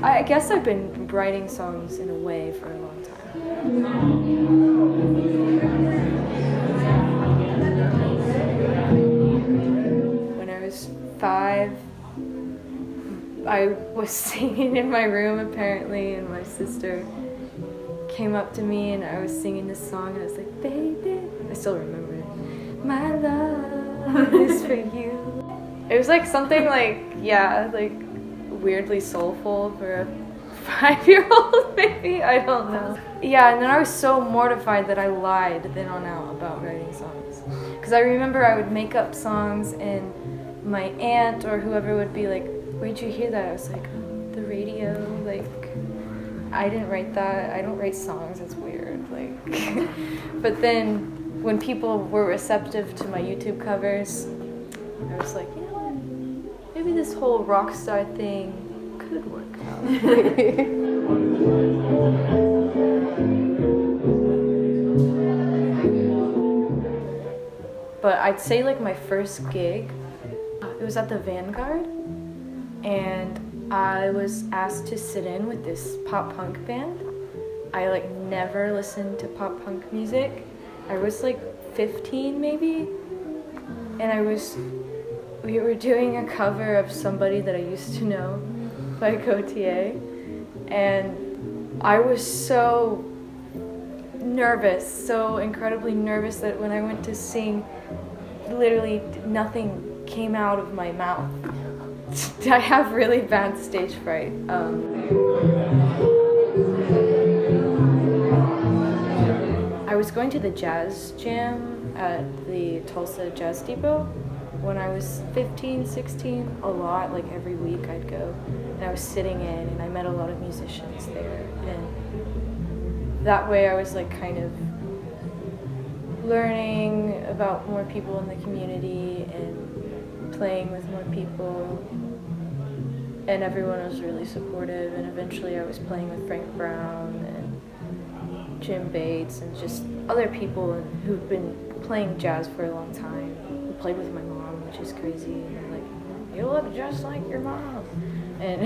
I guess I've been writing songs in a way for a long time. When I was 5, I was singing in my room apparently, and my sister came up to me and I was singing this song and I was like, baby, I still remember it. My love is for you. It was like something like, yeah, like weirdly soulful for a 5-year-old maybe, I don't know. Yeah, and then I was so mortified that I lied then on out about writing songs. Because I remember I would make up songs and my aunt or whoever would be like, where'd you hear that? I was like, the radio, like, I didn't write that, I don't write songs, that's weird, like. But then when people were receptive to my YouTube covers, I was like, you know what, maybe this whole rock star thing could work out. But I'd say like my first gig, it was at the Vanguard, and I was asked to sit in with this pop punk band. I like never listened to pop punk music. I was like 15 maybe, and we were doing a cover of Somebody That I Used to Know by Gautier, and I was so nervous, so incredibly nervous that when I went to sing, literally nothing came out of my mouth. I have really bad stage fright. I was going to the jazz jam at the Tulsa Jazz Depot when I was 15, 16, a lot, like every week I'd go. And I was sitting in and I met a lot of musicians there. And that way I was like kind of learning about more people in the community and playing with more people. And everyone was really supportive, and eventually I was playing with Frank Brown and Jim Bates and just other people who've been playing jazz for a long time, who played with my mom, which is crazy. And they're like, you look just like your mom. And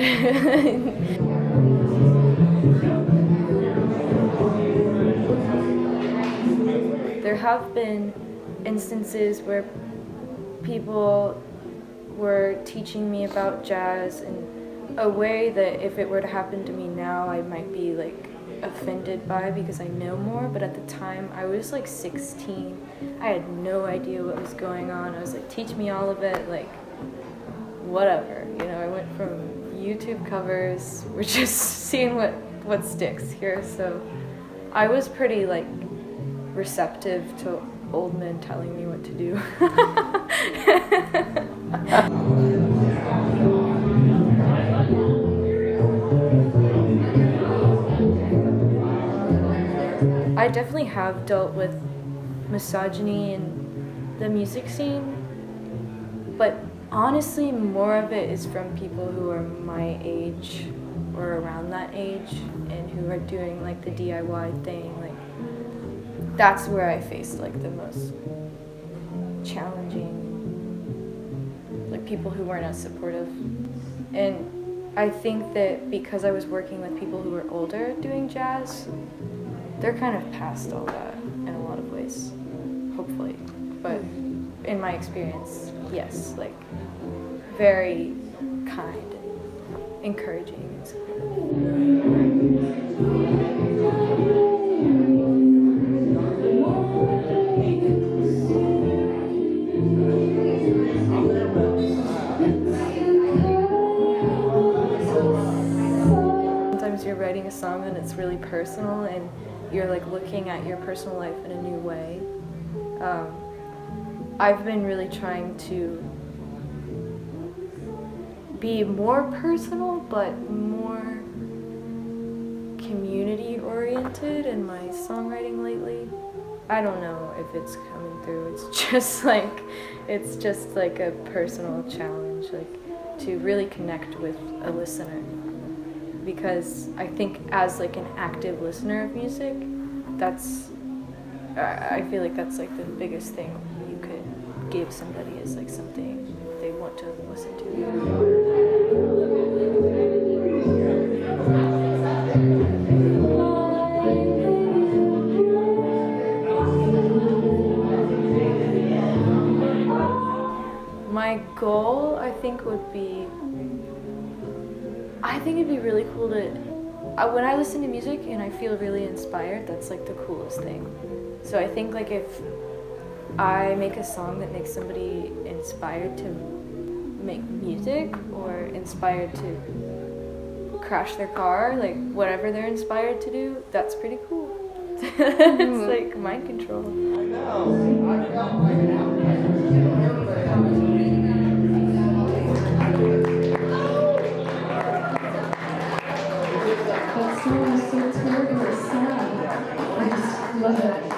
there have been instances where people were teaching me about jazz in a way that if it were to happen to me now, I might be like offended by because I know more, but at the time I was like 16. I had no idea what was going on. I was like, teach me all of it, like whatever. You know, I went from YouTube covers, we're just seeing what sticks here. So I was pretty like receptive to old men telling me what to do. I definitely have dealt with misogyny in the music scene, but honestly more of it is from people who are my age or around that age and who are doing like the DIY thing. Like that's where I faced like the most challenging, like people who weren't as supportive. And I think that because I was working with people who were older doing jazz, they're kind of past all that in a lot of ways, hopefully. But in my experience, yes, like very kind, encouraging, and sometimes you're writing a song and it's really personal and you're like looking at your personal life in a new way. I've been really trying to be more personal but more community oriented in my songwriting lately. I don't know if it's coming through. It's just like a personal challenge, like to really connect with a listener. Because I think as like an active listener of music, I feel like that's like the biggest thing you could give somebody is like something they want to listen to. My goal, I think it'd be really cool to, when I listen to music and I feel really inspired, that's like the coolest thing. So I think like if I make a song that makes somebody inspired to make music or inspired to crash their car, like whatever they're inspired to do, that's pretty cool. It's like mind control. I know. That song is so terribly sad. I just love it.